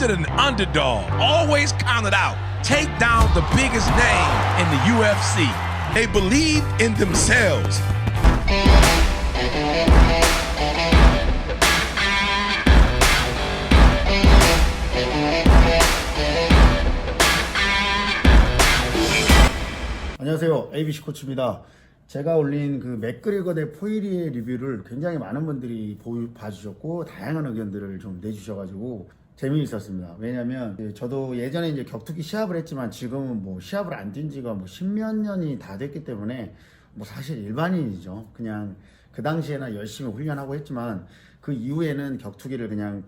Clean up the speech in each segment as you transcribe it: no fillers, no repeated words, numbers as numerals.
Never than an underdog. Always counted out. Take down the biggest name in the UFC. They believe in themselves. 안녕하세요, ABC 코치입니다. 제가 올린 그 맥그리거 대 포이리의 리뷰를 굉장히 많은 분들이 봐주셨고 다양한 의견들을 좀 내주셔가지고 재미있었습니다. 왜냐면 저도 예전에 이제 격투기 시합을 했지만 지금은 뭐 시합을 안 뛴 지가 뭐 십몇 년이 다 됐기 때문에 뭐 사실 일반인이죠. 그냥 그 당시에는 열심히 훈련하고 했지만 그 이후에는 격투기를 그냥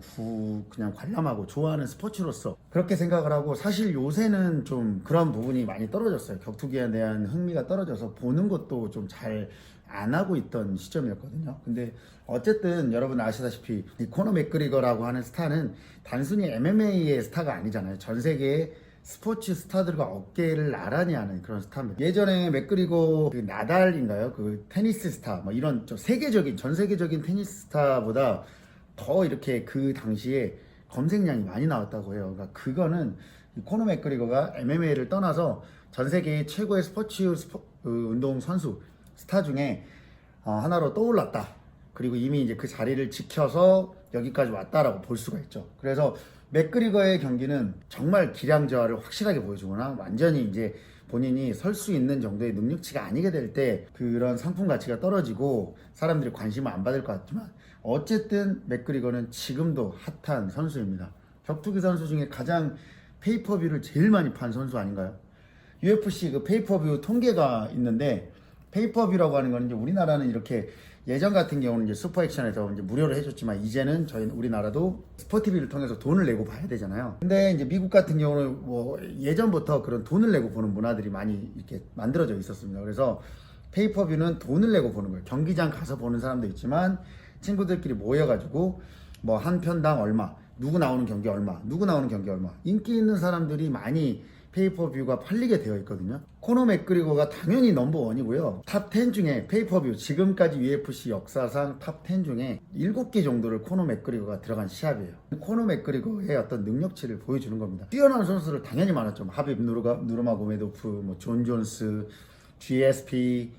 관람하고 좋아하는 스포츠로서 그렇게 생각을 하고, 사실 요새는 좀 그런 부분이 많이 떨어졌어요. 격투기에 대한 흥미가 떨어져서 보는 것도 좀 잘 안 하고 있던 시점이었거든요. 근데 어쨌든 여러분 아시다시피 이 코너 맥그리거라고 하는 스타는 단순히 MMA의 스타가 아니잖아요. 전 세계의 스포츠 스타들과 어깨를 나란히 하는 그런 스타입니다. 예전에 맥그리거 그 나달인가요? 그 테니스 스타 뭐 이런 전 세계적인 테니스 스타보다 더 이렇게 그 당시에 검색량이 많이 나왔다고 해요. 그러니까 그거는 코너 맥그리거가 MMA를 떠나서 전 세계의 최고의 운동 선수 스타 중에 하나로 떠올랐다. 그리고 이미 이제 그 자리를 지켜서 여기까지 왔다라고 볼 수가 있죠. 그래서 맥그리거의 경기는 정말 기량 저하를 확실하게 보여주거나 완전히 이제 본인이 설 수 있는 정도의 능력치가 아니게 될 때 그런 상품 가치가 떨어지고 사람들이 관심을 안 받을 것 같지만, 어쨌든 맥그리거는 지금도 핫한 선수입니다. 격투기 선수 중에 가장 페이퍼뷰를 제일 많이 판 선수 아닌가요? UFC 그 페이퍼뷰 통계가 있는데, 페이퍼뷰라고 하는 거는 이제 우리나라는 이렇게 예전 같은 경우는 이제 슈퍼액션에서 이제 무료로 해줬지만 이제는 우리나라도 스포티비를 통해서 돈을 내고 봐야 되잖아요. 근데 이제 미국 같은 경우는 뭐 예전부터 그런 돈을 내고 보는 문화들이 많이 이렇게 만들어져 있었습니다. 그래서 페이퍼뷰는 돈을 내고 보는 거예요. 경기장 가서 보는 사람도 있지만 친구들끼리 모여가지고 뭐 한 편당 얼마, 누구 나오는 경기 얼마, 인기 있는 사람들이 많이 페이퍼뷰가 팔리게 되어 있거든요. 코너 맥그리거가 당연히 넘버원이고요. 탑 10 중에 페이퍼뷰 지금까지 UFC 역사상 탑 10 중에 7개 정도를 코너 맥그리거가 들어간 시합이에요. 코너 맥그리거의 어떤 능력치를 보여주는 겁니다. 뛰어난 선수를 당연히 많았죠. 하빕 누르마고메도프, 뭐 존 존스, GSP,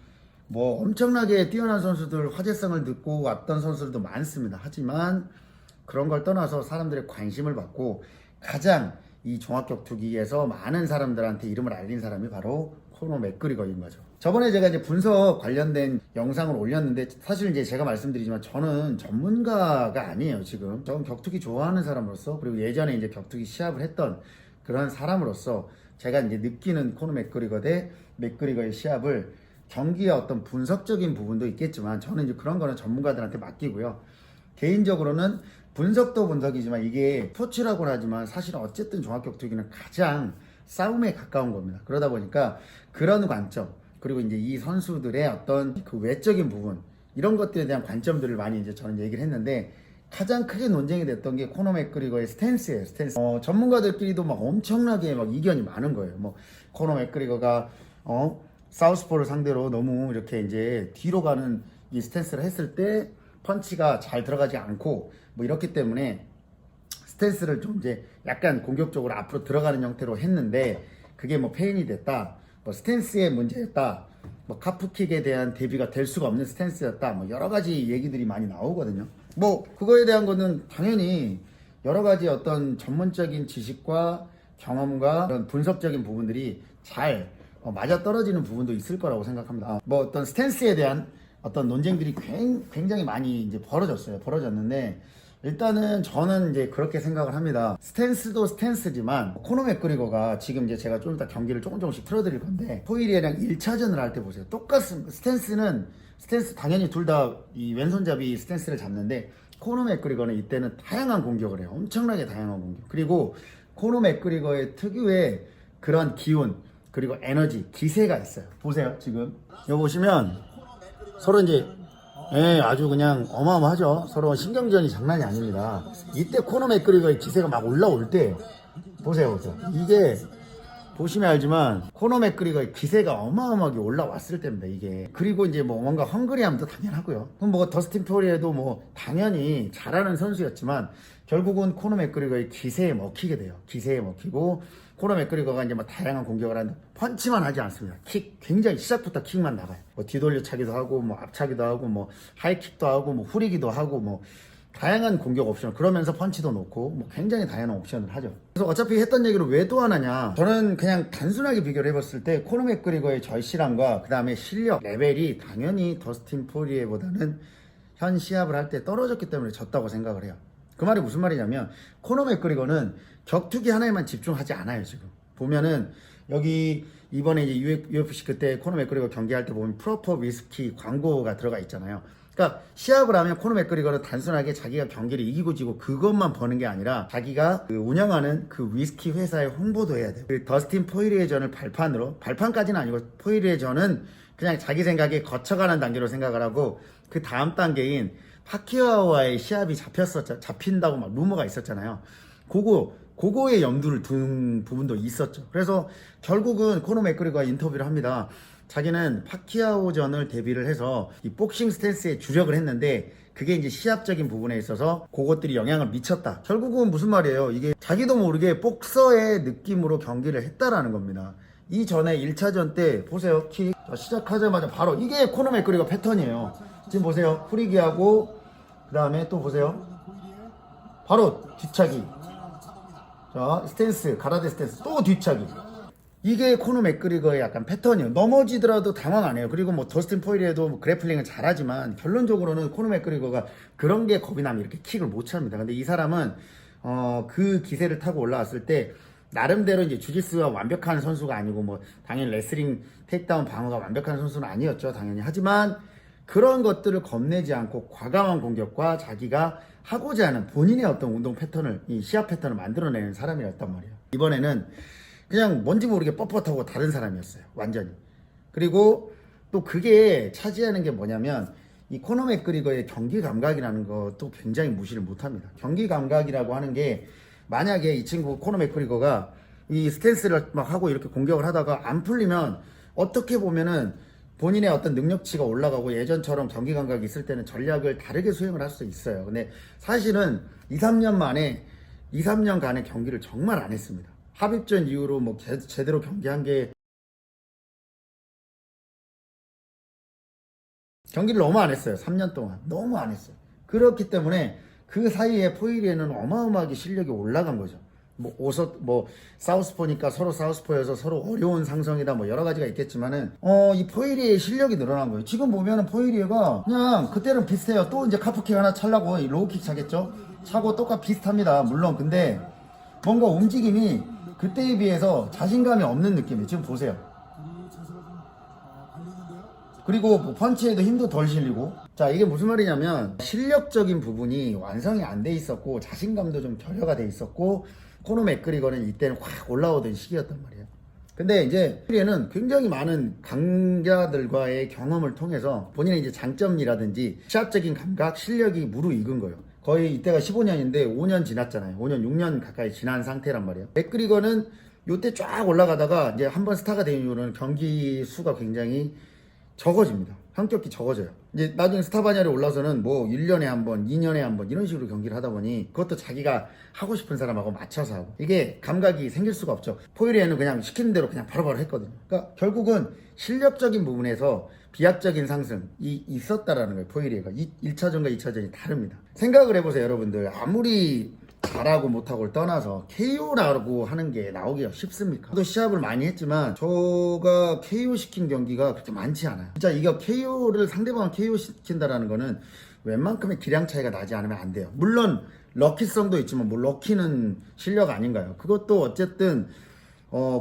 뭐 엄청나게 뛰어난 선수들, 화제성을 듣고 왔던 선수들도 많습니다. 하지만 그런 걸 떠나서 사람들의 관심을 받고 가장 이 종합격투기에서 많은 사람들한테 이름을 알린 사람이 바로 코너 맥그리거인 거죠. 저번에 제가 이제 분석 관련된 영상을 올렸는데, 사실 이제 제가 말씀드리지만 저는 전문가가 아니에요. 지금 저는 격투기 좋아하는 사람으로서, 그리고 예전에 이제 격투기 시합을 했던 그런 사람으로서 제가 이제 느끼는 코너 맥그리거 대 맥그리거의 시합을, 경기의 어떤 분석적인 부분도 있겠지만 저는 이제 그런 거는 전문가들한테 맡기고요. 개인적으로는 분석도 분석이지만 이게 스포츠라고는 하지만 사실은 어쨌든 종합격투기는 가장 싸움에 가까운 겁니다. 그러다 보니까 그런 관점, 그리고 이제 이 선수들의 어떤 그 외적인 부분, 이런 것들에 대한 관점들을 많이 이제 저는 얘기를 했는데, 가장 크게 논쟁이 됐던 게 코너 맥그리거의 스탠스예요. 전문가들끼리도 막 엄청나게 막 이견이 많은 거예요. 뭐 코너 맥그리거가 사우스포를 상대로 너무 이렇게 이제 뒤로 가는 이 스탠스를 했을 때 펀치가 잘 들어가지 않고 뭐 이렇기 때문에 스탠스를 좀 이제 약간 공격적으로 앞으로 들어가는 형태로 했는데 그게 뭐 페인이 됐다, 뭐 스탠스의 문제였다, 뭐 카프킥에 대한 대비가 될 수가 없는 스탠스였다, 뭐 여러 가지 얘기들이 많이 나오거든요. 뭐 그거에 대한 거는 당연히 여러 가지 어떤 전문적인 지식과 경험과 그런 분석적인 부분들이 잘 맞아떨어지는 부분도 있을 거라고 생각합니다. 뭐 어떤 스탠스에 대한 어떤 논쟁들이 굉장히 많이 이제 벌어졌는데, 일단은 저는 이제 그렇게 생각을 합니다. 스탠스도 스탠스지만 코너 맥그리거가 지금 이제 제가 좀 이따 경기를 조금씩 틀어드릴 건데, 포이리에랑 1차전을 할 때 보세요. 똑같습니다. 스탠스 당연히 둘 다 이 왼손잡이 스탠스를 잡는데, 코너 맥그리거는 이때는 다양한 공격을 해요. 엄청나게 다양한 공격. 그리고 코너 맥그리거의 특유의 그런 기운, 그리고 에너지, 기세가 있어요. 보세요. 지금 여기 보시면 서로 이제 아주 그냥 어마어마하죠. 서로 신경전이 장난이 아닙니다. 이때 코너 맥그리거의 기세가 막 올라올 때 보세요. 이게 보시면 알지만 코너 맥그리거의 기세가 어마어마하게 올라왔을 때입니다 이게. 그리고 이제 뭐 뭔가 헝그리함도 당연하고요. 그럼 뭐 더스틴 포리에도 뭐 당연히 잘하는 선수였지만 결국은 코너 맥그리거의 기세에 먹히게 돼요. 기세에 먹히고 코너 맥그리거가 이제 뭐 다양한 공격을 하는데 펀치만 하지 않습니다. 킥 굉장히 시작부터 킥만 나가요. 뭐 뒤돌려차기도 하고 뭐 앞차기도 하고 뭐 하이킥도 하고 뭐 후리기도 하고 뭐 다양한 공격 옵션, 그러면서 펀치도 놓고 뭐 굉장히 다양한 옵션을 하죠. 그래서 어차피 했던 얘기를 왜 또 하느냐, 저는 그냥 단순하게 비교를 해봤을 때 코너 맥그리거의 절실함과 그 다음에 실력 레벨이 당연히 더스틴 포리에보다는 현 시합을 할 때 떨어졌기 때문에 졌다고 생각을 해요. 그 말이 무슨 말이냐면 코너 맥그리거는 격투기 하나에만 집중하지 않아요. 지금 보면은 여기 이번에 이제 UFC 그때 코너 맥그리거 경기할 때 보면 프로퍼 위스키 광고가 들어가 있잖아요. 그러니까 시합을 하면 코너 맥그리거는 단순하게 자기가 경기를 이기고 지고 그것만 버는 게 아니라 자기가 그 운영하는 그 위스키 회사의 홍보도 해야 돼요. 그 더스틴 포이리의 전을 발판까지는 아니고 포이리의 전은 그냥 자기 생각에 거쳐가는 단계로 생각을 하고 그 다음 단계인 파키아오와의 시합이 잡힌다고 막 루머가 있었잖아요. 그거에 염두를 둔 부분도 있었죠. 그래서 결국은 코너 맥그리거가 인터뷰를 합니다. 자기는 파키아오전을 대비를 해서 이 복싱 스탠스에 주력을 했는데 그게 이제 시합적인 부분에 있어서 그것들이 영향을 미쳤다. 결국은 무슨 말이에요? 이게 자기도 모르게 복서의 느낌으로 경기를 했다라는 겁니다. 이전에 1차전 때 보세요. 킥 시작하자마자 바로 이게 코너 맥그리거 패턴이에요. 지금 보세요. 프리기하고 그 다음에 또 보세요. 바로 뒤차기. 자, 스탠스, 가라데 스탠스, 또 뒤차기. 이게 코너 맥그리거의 약간 패턴이에요. 넘어지더라도 당황 안 해요. 그리고 뭐 더스틴 포이리에도 뭐 그래플링을 잘하지만 결론적으로는 코너 맥그리거가 그런 게 겁이 나면 이렇게 킥을 못 찹니다. 근데 이 사람은 그 기세를 타고 올라왔을 때 나름대로 이제 주짓수가 완벽한 선수가 아니고 뭐 당연히 레슬링 테이크다운 방어가 완벽한 선수는 아니었죠. 당연히. 하지만 그런 것들을 겁내지 않고 과감한 공격과 자기가 하고자 하는 본인의 어떤 운동 패턴을, 이 시합 패턴을 만들어내는 사람이었단 말이에요. 이번에는 그냥 뭔지 모르게 뻣뻣하고 다른 사람이었어요. 완전히. 그리고 또 그게 차지하는 게 뭐냐면 이 코너 맥그리거의 경기 감각이라는 것도 굉장히 무시를 못합니다. 경기 감각이라고 하는 게 만약에 이 친구 코너 맥그리거가 이 스탠스를 막 하고 이렇게 공격을 하다가 안 풀리면 어떻게 보면은 본인의 어떤 능력치가 올라가고 예전처럼 경기 감각이 있을 때는 전략을 다르게 수행을 할 수 있어요. 근데 사실은 2-3년간의 경기를 정말 안 했습니다. 합입전 이후로 뭐 제대로 경기한 게 경기를 너무 안 했어요. 3년 동안 너무 안 했어요. 그렇기 때문에 그 사이에 포이리에는 어마어마하게 실력이 올라간 거죠. 뭐 사우스포니까 서로 사우스포여서 서로 어려운 상성이다 뭐 여러 가지가 있겠지만은 이 포이리의 실력이 늘어난 거예요. 지금 보면은 포이리가 그냥 그때는 비슷해요. 또 이제 카프킥 하나 차려고 로우킥 차겠죠. 차고 똑같 비슷합니다. 물론 근데 뭔가 움직임이 그때에 비해서 자신감이 없는 느낌이에요. 지금 보세요. 그리고 뭐 펀치에도 힘도 덜 실리고. 자, 이게 무슨 말이냐면 실력적인 부분이 완성이 안 돼 있었고 자신감도 좀 결여가 돼 있었고 코너 맥그리거는 이때는 확 올라오던 시기였단 말이에요. 근데 이제 포이리에는 굉장히 많은 강자들과의 경험을 통해서 본인의 이제 장점이라든지 시합적인 감각, 실력이 무르익은 거예요. 거의 이때가 15년인데 5년 지났잖아요. 5년, 6년 가까이 지난 상태란 말이에요. 맥그리거는 요때 쫙 올라가다가 이제 한번 스타가 된 이후로는 경기 수가 굉장히 적어집니다. 성격이 적어져요. 이제 나중에 스타 반열에 올라서는 뭐 1년에 한 번, 2년에 한 번 이런 식으로 경기를 하다 보니 그것도 자기가 하고 싶은 사람하고 맞춰서 하고 이게 감각이 생길 수가 없죠. 포이리에는 그냥 시키는 대로 그냥 바로바로 했거든요. 그러니까 결국은 실력적인 부분에서 비약적인 상승이 있었다라는 거예요. 포이리에가 1차전과 2차전이 다릅니다. 생각을 해보세요, 여러분들. 아무리 잘하고 못하고를 떠나서 KO라고 하는 게 나오기가 쉽습니까? 저도 시합을 많이 했지만 저가 KO 시킨 경기가 그렇게 많지 않아요. 진짜 이거 KO를 상대방을 KO 시킨다라는 거는 웬만큼의 기량 차이가 나지 않으면 안 돼요. 물론 럭키성도 있지만 뭐 럭키는 실력 아닌가요? 그것도 어쨌든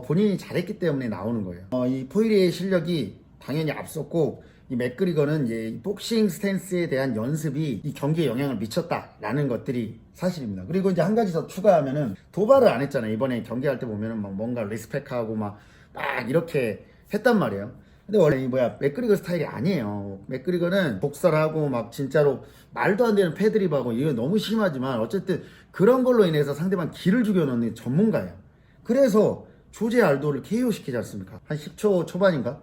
본인이 잘했기 때문에 나오는 거예요. 이 포이리의 실력이 당연히 앞섰고 이 맥그리거는 이제 복싱 스탠스에 대한 연습이 이 경기에 영향을 미쳤다라는 것들이 사실입니다. 그리고 이제 한 가지 더 추가하면은 도발을 안 했잖아요. 이번에 경기할 때 보면은 막 뭔가 리스펙하고 막 이렇게 했단 말이에요. 근데 원래 맥그리거 스타일이 아니에요. 맥그리거는 복설하고 막 진짜로 말도 안 되는 패드립하고 이거 너무 심하지만 어쨌든 그런 걸로 인해서 상대방 기를 죽여놓는 전문가예요. 그래서 조제 알도를 KO 시키지 않습니까? 한 10초 초반인가?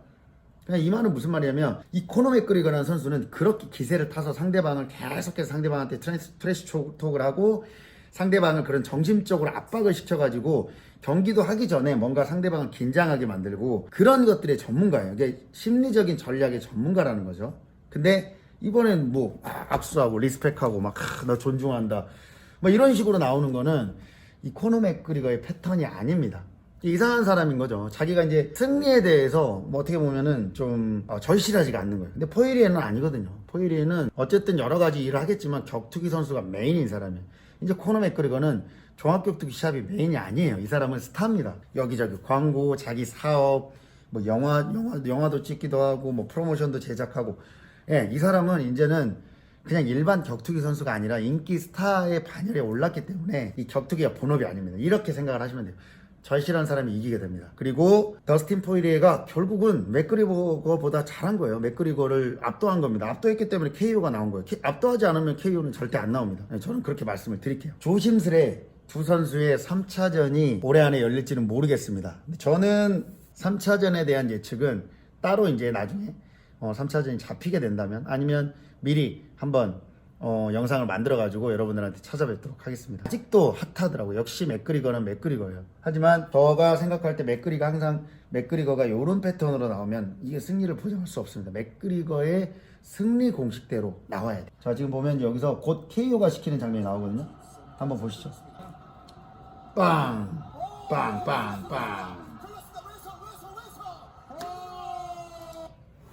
그냥 이 말은 무슨 말이냐면 이 코너 맥그리거라는 선수는 그렇게 기세를 타서 상대방을 계속해서 상대방한테 트래시 톡을 하고 상대방을 그런 정신적으로 압박을 시켜가지고 경기도 하기 전에 뭔가 상대방을 긴장하게 만들고 그런 것들의 전문가예요. 이게 심리적인 전략의 전문가라는 거죠. 근데 이번엔 뭐 악수하고 리스펙하고 막 너 존중한다 뭐 이런 식으로 나오는 거는 이 코너 맥그리거의 패턴이 아닙니다. 이상한 사람인 거죠. 자기가 이제 승리에 대해서 뭐 어떻게 보면은 좀 절실하지가 않는 거예요. 근데 포이리에는 아니거든요. 포이리에는 어쨌든 여러 가지 일을 하겠지만 격투기 선수가 메인인 사람이에요. 이제 코너 맥그리거는 종합격투기 시합이 메인이 아니에요. 이 사람은 스타입니다. 여기저기 광고, 자기 사업, 뭐 영화도 찍기도 하고 뭐 프로모션도 제작하고. 예, 이 사람은 이제는 그냥 일반 격투기 선수가 아니라 인기 스타의 반열에 올랐기 때문에 이 격투기가 본업이 아닙니다. 이렇게 생각을 하시면 돼요. 절실한 사람이 이기게 됩니다. 그리고 더스틴 포이리에가 결국은 맥그리거보다 잘한 거예요. 맥그리거를 압도한 겁니다. 압도했기 때문에 KO가 나온 거예요. 압도하지 않으면 KO는 절대 안 나옵니다. 저는 그렇게 말씀을 드릴게요. 조심스레 두 선수의 3차전이 올해 안에 열릴지는 모르겠습니다. 저는 3차전에 대한 예측은 따로 이제 나중에 3차전이 잡히게 된다면 아니면 미리 한번 영상을 만들어 가지고 여러분들한테 찾아뵙도록 하겠습니다. 아직도 핫하더라고요. 역시 맥그리거는 맥그리거예요. 하지만 저가 생각할 때 맥그리거가 이런 패턴으로 나오면 이게 승리를 보장할 수 없습니다. 맥그리거의 승리 공식대로 나와야 돼. 자, 지금 보면 여기서 곧 KO가 시키는 장면이 나오거든요. 한번 보시죠. 빵! 빵! 빵! 빵!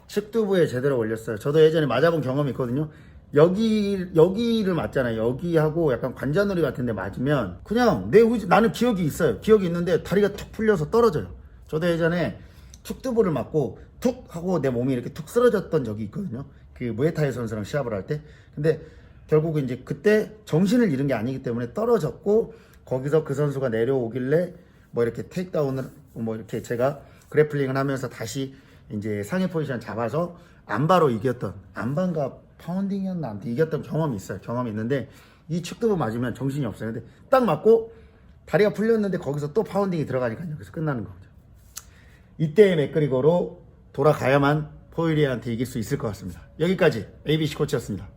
측두부에 제대로 올렸어요. 저도 예전에 맞아본 경험이 있거든요. 여기를 맞잖아요. 여기하고 약간 관자놀이 같은데 맞으면 그냥 나는 기억이 있어요. 기억이 있는데 다리가 툭 풀려서 떨어져요. 저도 예전에 축두부를 맞고 툭 하고 내 몸이 이렇게 툭 쓰러졌던 적이 있거든요. 그 무에타이 선수랑 시합을 할 때. 근데 결국 이제 그때 정신을 잃은 게 아니기 때문에 떨어졌고 거기서 그 선수가 내려오길래 뭐 이렇게 테이크다운을 뭐 이렇게 제가 그래플링을 하면서 다시 이제 상위 포지션 잡아서 안바로 이겼던 안바인가 파운딩이었나 아무튼 이겼던 경험이 있어요. 경험이 있는데 이 축두부 맞으면 정신이 없어요. 근데 딱 맞고 다리가 풀렸는데 거기서 또 파운딩이 들어가니까 여기서 끝나는 거죠. 이때의 맥그리거로 돌아가야만 포이리에한테 이길 수 있을 것 같습니다. 여기까지 ABC 코치였습니다.